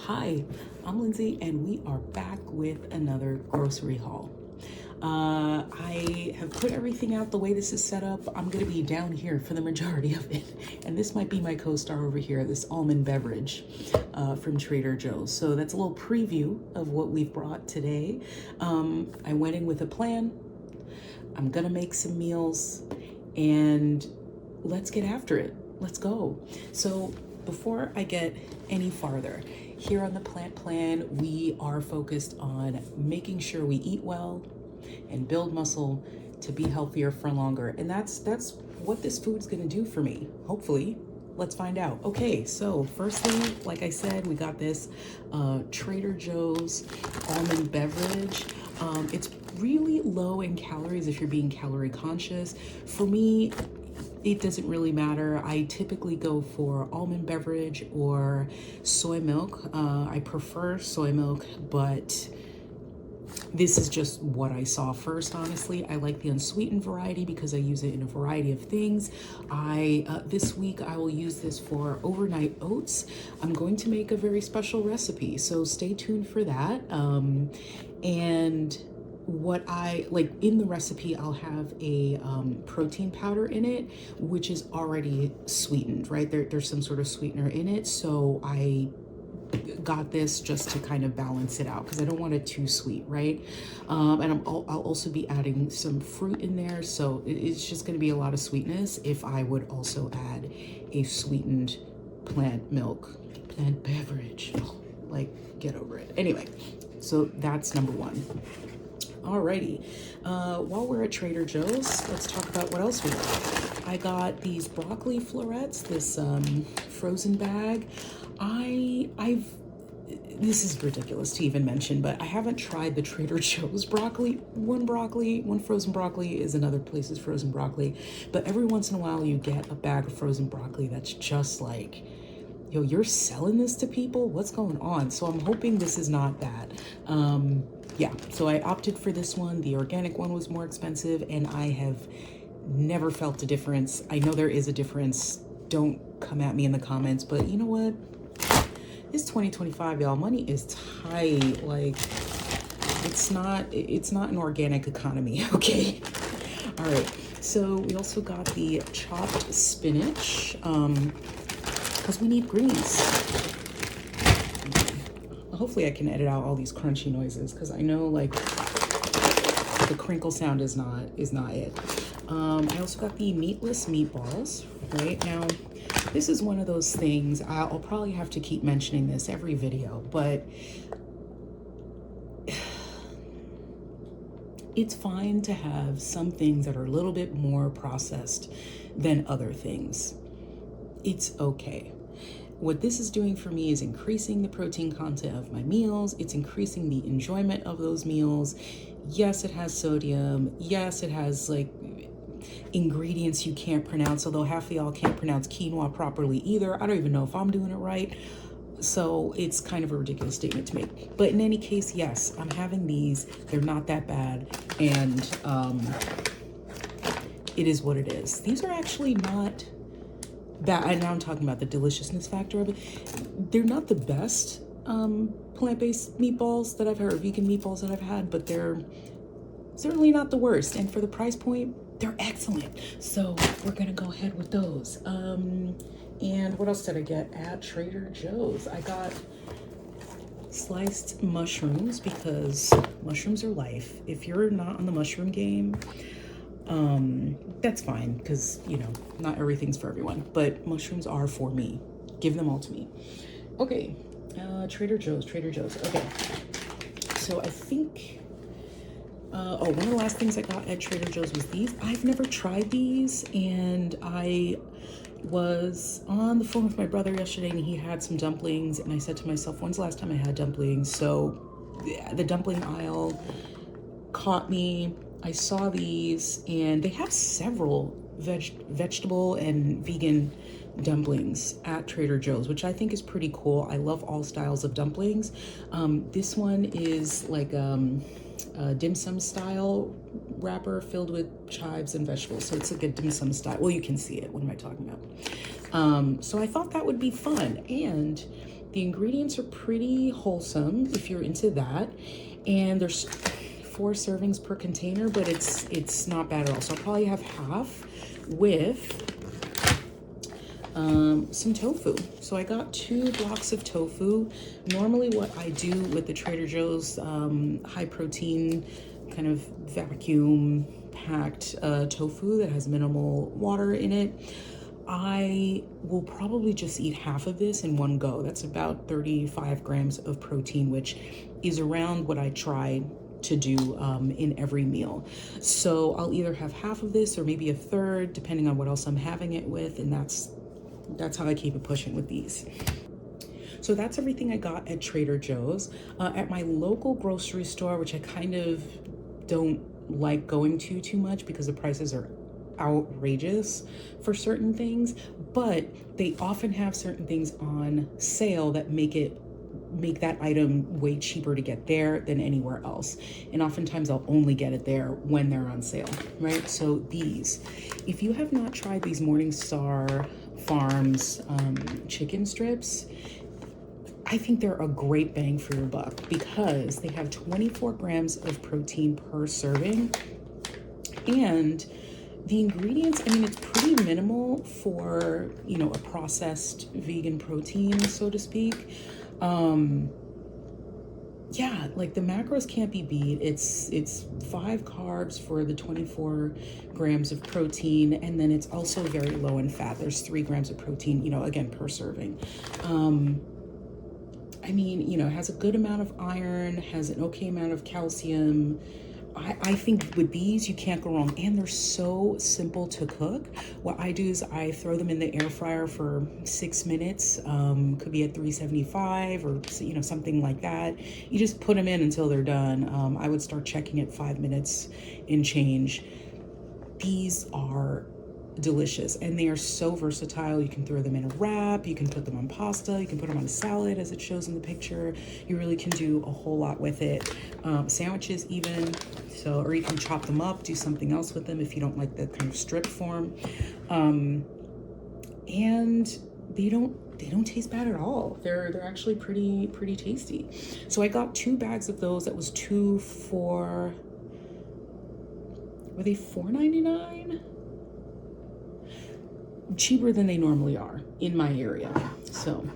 Hi, I'm Lindsay, and we are back with another grocery haul. I have put everything out the way this is set up. I'm going to be down here for the majority of it, and this might be my co-star over here, this almond beverage from Trader Joe's. So that's a little preview of what we've brought today. I went in with a plan. I'm going to make some meals, and let's get after it. Let's go. So before I get any farther, here on the plant plan, we are focused on making sure we eat well and build muscle to be healthier for longer. And that's what this food's gonna do for me, hopefully. Let's find out. Okay, so firstly, like I said, we got this Trader Joe's almond beverage. It's really low in calories if you're being calorie conscious. For me, it doesn't really matter. I typically go for almond beverage or soy milk. I prefer soy milk, but this is just what I saw first, honestly. I like the unsweetened variety because I use it in a variety of things. This week I will use this for overnight oats. I'm going to make a very special recipe, so stay tuned for that. And what I like in the recipe, I'll have a protein powder in it, which is already sweetened, right? There's some sort of sweetener in it. So I got this just to kind of balance it out because I don't want it too sweet, right? And I'll also be adding some fruit in there. So it's just going to be a lot of sweetness if I would also add a sweetened plant beverage. Oh, like, get over it. Anyway, so that's number one. Alrighty, while we're at Trader Joe's, let's talk about what else we got. I got these broccoli florets, this frozen bag. This is ridiculous to even mention, but I haven't tried the Trader Joe's broccoli. One frozen broccoli is another place's frozen broccoli, but every once in a while you get a bag of frozen broccoli that's just like, yo, you're selling this to people? What's going on? So I'm hoping this is not that. Yeah, so I opted for this one. The organic one was more expensive, and I have never felt a difference. I know there is a difference. Don't come at me in the comments, but you know what? It's 2025, y'all. Money is tight. Like, it's not an organic economy, okay? All right, so we also got the chopped spinach, because we need greens. Hopefully I can edit out all these crunchy noises because I know like the crinkle sound is not it. I also got the meatless meatballs. Right now, this is one of those things, I'll probably have to keep mentioning this every video, but it's fine to have some things that are a little bit more processed than other things. It's okay. What this is doing for me is increasing the protein content of my meals. It's increasing the enjoyment of those meals. Yes, it has sodium. Yes, it has like ingredients you can't pronounce, although half of y'all can't pronounce quinoa properly either. I don't even know if I'm doing it right. So it's kind of a ridiculous statement to make. But in any case, yes, I'm having these. They're not that bad. And it is what it is. These are actually not bad. And now I'm talking about the deliciousness factor of it. They're not the best plant-based meatballs that I've had, or vegan meatballs that I've had, but they're certainly not the worst. And for the price point, they're excellent. So we're gonna go ahead with those. And what else did I get at Trader Joe's? I got sliced mushrooms because mushrooms are life. If you're not on the mushroom game, that's fine because, you know, not everything's for everyone, but mushrooms are for me. Give them all to me. Okay, Trader Joe's. Okay, so I think, one of the last things I got at Trader Joe's was these. I've never tried these, and I was on the phone with my brother yesterday, and he had some dumplings, and I said to myself, when's the last time I had dumplings? So the dumpling aisle caught me. I saw these, and they have several vegetable and vegan dumplings at Trader Joe's, which I think is pretty cool. I love all styles of dumplings. This one is like a dim sum style wrapper filled with chives and vegetables. So it's like a dim sum style. Well, you can see it. What am I talking about? So I thought that would be fun. And The ingredients are pretty wholesome if you're into that. And there's 4 servings per container, but it's not bad at all. So I'll probably have half with some tofu. So I got 2 blocks of tofu. Normally what I do with the Trader Joe's high protein kind of vacuum packed tofu that has minimal water in it, I will probably just eat half of this in one go. That's about 35 grams of protein, which is around what I try to do in every meal. So I'll either have half of this or maybe a third, depending on what else I'm having it with, and that's how I keep it pushing with these. So that's everything I got at Trader Joe's. At my local grocery store, which I kind of don't like going to too much because the prices are outrageous for certain things, but they often have certain things on sale that make that item way cheaper to get there than anywhere else. And oftentimes I'll only get it there when they're on sale, right? So these, if you have not tried these Morningstar Farms chicken strips, I think they're a great bang for your buck because they have 24 grams of protein per serving. And the ingredients, I mean, it's pretty minimal for, you know, a processed vegan protein, so to speak. Yeah, like the macros can't be beat. It's 5 carbs for the 24 grams of protein, and then it's also very low in fat. There's 3 grams of protein, you know, again, per serving. I mean, you know, it has a good amount of iron, has an okay amount of calcium. I think with these, you can't go wrong. And they're so simple to cook. What I do is I throw them in the air fryer for 6 minutes. Could be at 375 or, you know, something like that. You just put them in until they're done. I would start checking at 5 minutes and change. These are delicious and they are so versatile. You can throw them in a wrap, you can put them on pasta, you can put them on a salad as it shows in the picture. You really can do a whole lot with it. Sandwiches even, so, or you can chop them up, do something else with them if you don't like the kind of strip form. And they don't taste bad at all. They're actually pretty tasty. So I got 2 bags of those. That was 2 for, were they $4.99? Cheaper than they normally are in my area. So,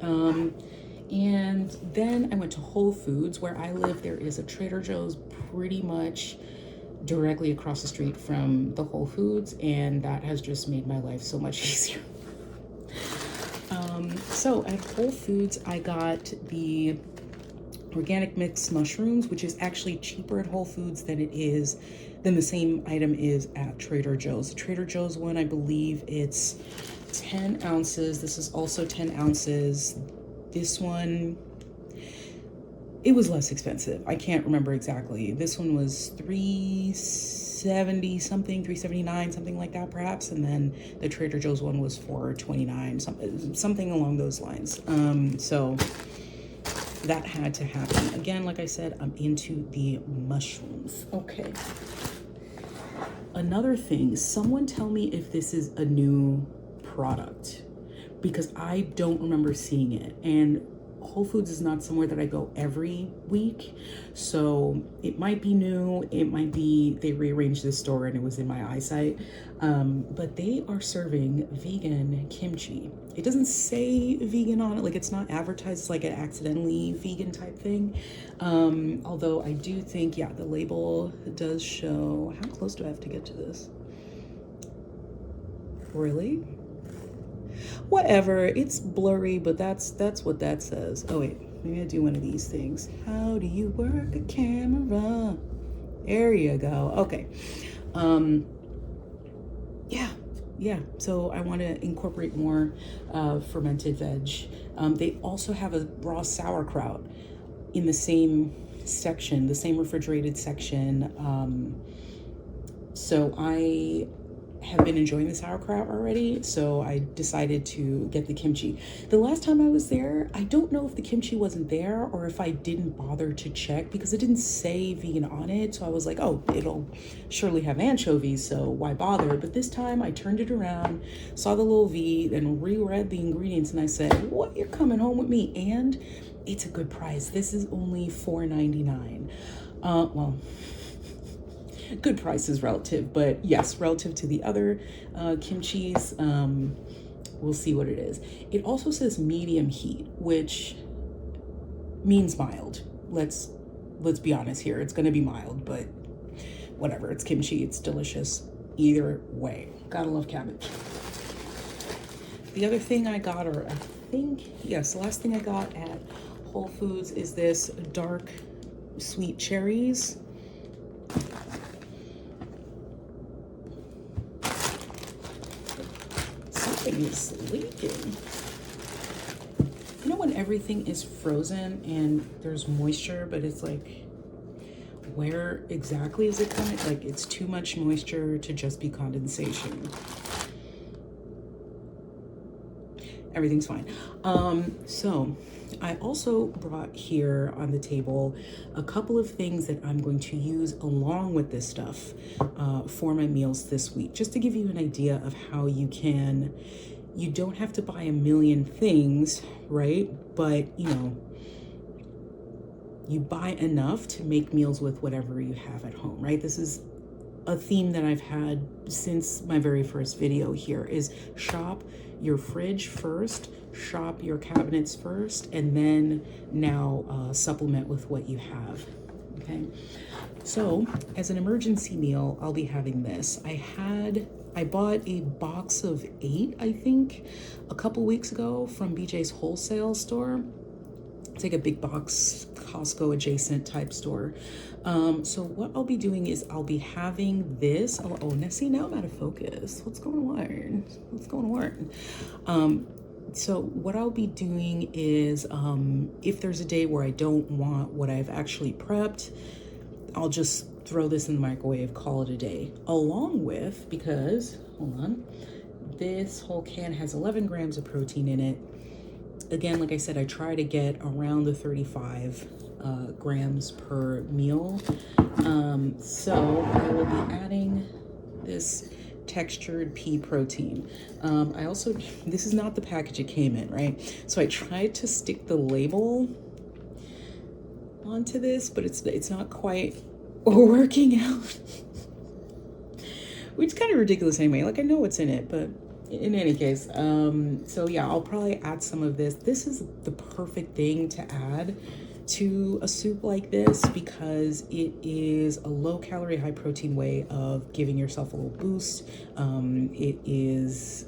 and then I went to Whole Foods. Where I live, there is a Trader Joe's pretty much directly across the street from the Whole Foods, and that has just made my life so much easier. So at Whole Foods, I got the organic mixed mushrooms, which is actually cheaper at Whole Foods than the same item is at Trader Joe's. The Trader Joe's one, I believe it's 10 ounces. This is also 10 ounces. This one, it was less expensive. I can't remember exactly. This one was $3.70 something, $3.79, something like that perhaps. And then the Trader Joe's one was $4.29, something along those lines. So that had to happen. Again, like I said, I'm into the mushrooms. Okay. Another thing, someone tell me if this is a new product because I don't remember seeing it. And Whole Foods is not somewhere that I go every week. So it might be new. It might be they rearranged the store and it was in my eyesight. But they are serving vegan kimchi. It doesn't say vegan on it. Like it's not advertised as like an accidentally vegan type thing. Although I do think, yeah, the label does show, how close do I have to get to this? Really? Whatever, it's blurry, but that's what that says. Oh wait, maybe I do one of these things. How do you work a camera? There you go. Okay. Yeah. So I want to incorporate more fermented veg. They also have a raw sauerkraut in the same section, the same refrigerated section. So I have been enjoying the sauerkraut already, so I decided to get the kimchi. The last time I was there, I don't know if the kimchi wasn't there or if I didn't bother to check because it didn't say vegan on it. So I was like, oh, it'll surely have anchovies, so why bother? But this time I turned it around, saw the little V, and reread the ingredients, and I said, what, you're coming home with me? And it's a good price. This is only $4.99. Well, good price is relative, but yes, relative to the other kimchis, we'll see what it is. It also says medium heat, which means mild. Let's be honest here. It's going to be mild, but whatever. It's kimchi. It's delicious either way. Gotta love cabbage. The other thing I got, or I think, yes, the last thing I got at Whole Foods is this dark sweet cherries. Something is leaking. You know when everything is frozen and there's moisture, but it's like, where exactly is it coming? Like, it's too much moisture to just be condensation. Everything's fine. So I also brought here on the table a couple of things that I'm going to use along with this stuff for my meals this week, just to give you an idea of how you don't have to buy a million things, right? But, you know, you buy enough to make meals with whatever you have at home, right? This is a theme that I've had since my very first video here, is shop your fridge first, shop your cabinets first, and then now supplement with what you have, okay? So as an emergency meal, I'll be having this. I bought a box of 8, I think, a couple weeks ago from BJ's wholesale store. It's like a big box Costco adjacent type store. So what I'll be doing is I'll be having this. Oh, now see, now I'm out of focus. What's going on? What's going on? So what I'll be doing is if there's a day where I don't want what I've actually prepped, I'll just throw this in the microwave, call it a day. Along with, because, hold on, this whole can has 11 grams of protein in it. Again, like I said, I try to get around the 35 grams per meal. So I will be adding this textured pea protein. I also, this is not the package it came in, right? So I tried to stick the label onto this, but it's not quite working out. Which is kind of ridiculous anyway. Like, I know what's in it, but in any case, so yeah, I'll probably add some of this. This is the perfect thing to add to a soup like this because it is a low calorie, high protein way of giving yourself a little boost. It is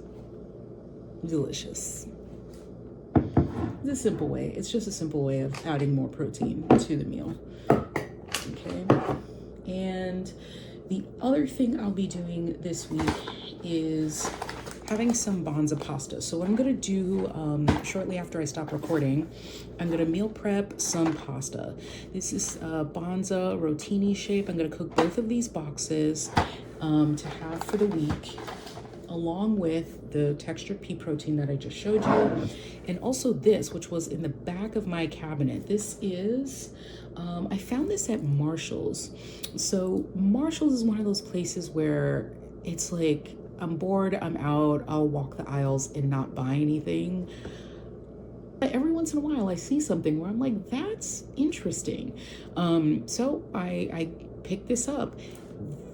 delicious. It's a simple way. It's just a simple way of adding more protein to the meal. Okay. And the other thing I'll be doing this week is having some Banza pasta. So what I'm gonna do shortly after I stop recording, I'm gonna meal prep some pasta. This is Banza rotini shape. I'm gonna cook both of these boxes to have for the week, along with the textured pea protein that I just showed you. And also this, which was in the back of my cabinet. This is, I found this at Marshall's. So Marshall's is one of those places where it's like, I'm bored, I'm out, I'll walk the aisles and not buy anything. But every once in a while I see something where I'm like, that's interesting. So I picked this up.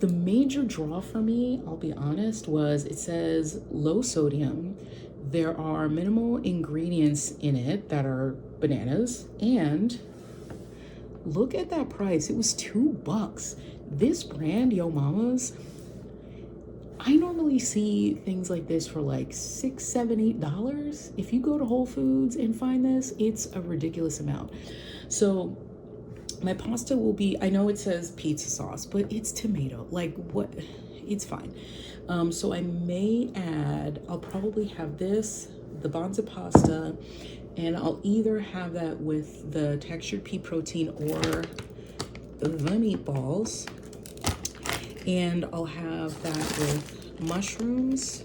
The major draw for me, I'll be honest, was it says low sodium. There are minimal ingredients in it that are bananas, and look at that price. It was $2. This brand, Yo Mama's, I normally see things like this for like $6, $7, $8. If you go to Whole Foods and find this, it's a ridiculous amount. So my pasta will be, I know it says pizza sauce, but it's tomato. Like, what? It's fine. So I may add, I'll probably have this, the Banza pasta, and I'll either have that with the textured pea protein or the meatballs. And I'll have that with mushrooms.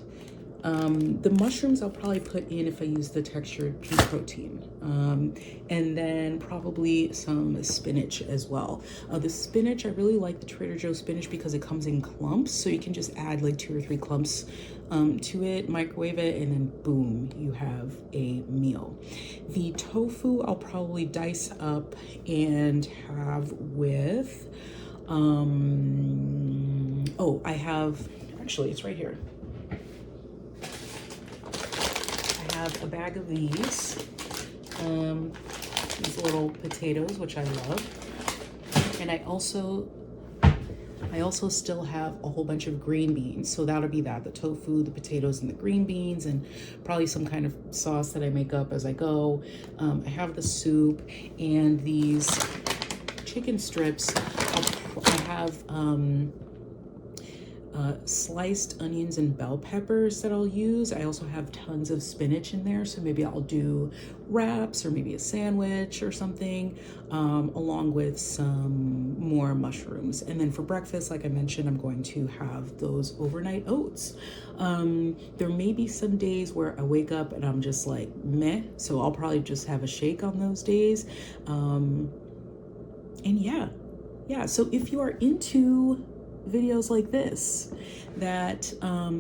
The mushrooms I'll probably put in if I use the textured pea protein. And then probably some spinach as well. The spinach, I really like the Trader Joe's spinach because it comes in clumps. So you can just add like 2 or 3 clumps to it, microwave it, and then boom, you have a meal. The tofu I'll probably dice up and have with, oh, I have, actually it's right here. Have a bag of these little potatoes, which I love, and I also still have a whole bunch of green beans, so that'll be the tofu, the potatoes, and the green beans, and probably some kind of sauce that I make up as I go. I have the soup and these chicken strips. I have sliced onions and bell peppers that I'll use. I also have tons of spinach in there, so maybe I'll do wraps or maybe a sandwich or something, along with some more mushrooms. And then for breakfast, like I mentioned, I'm going to have those overnight oats. There may be some days where I wake up and I'm just like meh, so I'll probably just have a shake on those days. And yeah, so if you are into videos like this that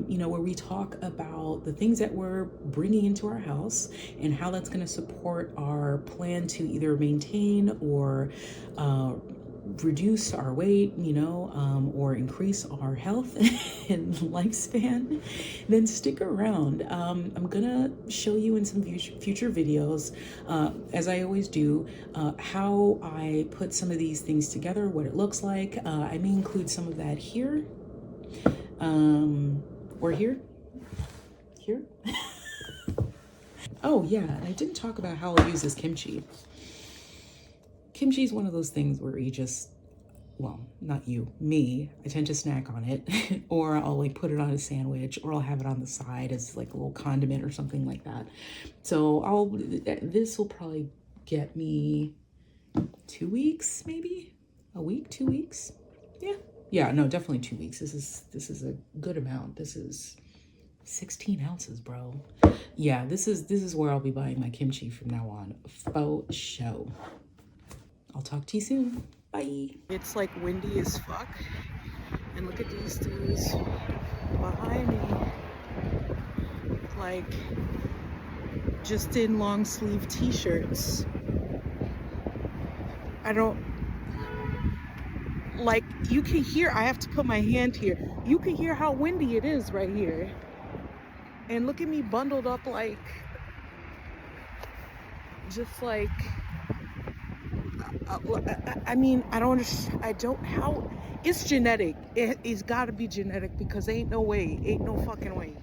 you know, where we talk about the things that we're bringing into our house and how that's going to support our plan to either maintain or reduce our weight, you know, or increase our health and lifespan, then stick around. I'm gonna show you in some future videos, as I always do, how I put some of these things together, what it looks like. I may include some of that here, or here. Oh yeah, and I didn't talk about how I'll use this kimchi. Kimchi is one of those things where you just, well, not you, me, I tend to snack on it, or I'll like put it on a sandwich, or I'll have it on the side as like a little condiment or something like that. So this will probably get me 2 weeks, maybe a week, 2 weeks. Yeah, no, definitely 2 weeks. This is a good amount. This is 16 ounces, bro. Yeah, this is where I'll be buying my kimchi from now on. Faux show. I'll talk to you soon. Bye. It's like windy as fuck. And look at these dudes behind me. Like, just in long sleeve t-shirts. I don't, like, you can hear, I have to put my hand here. You can hear how windy it is right here. And look at me bundled up like, just like, I mean, I don't understand. How, it's genetic. It's gotta be genetic because ain't no fucking way.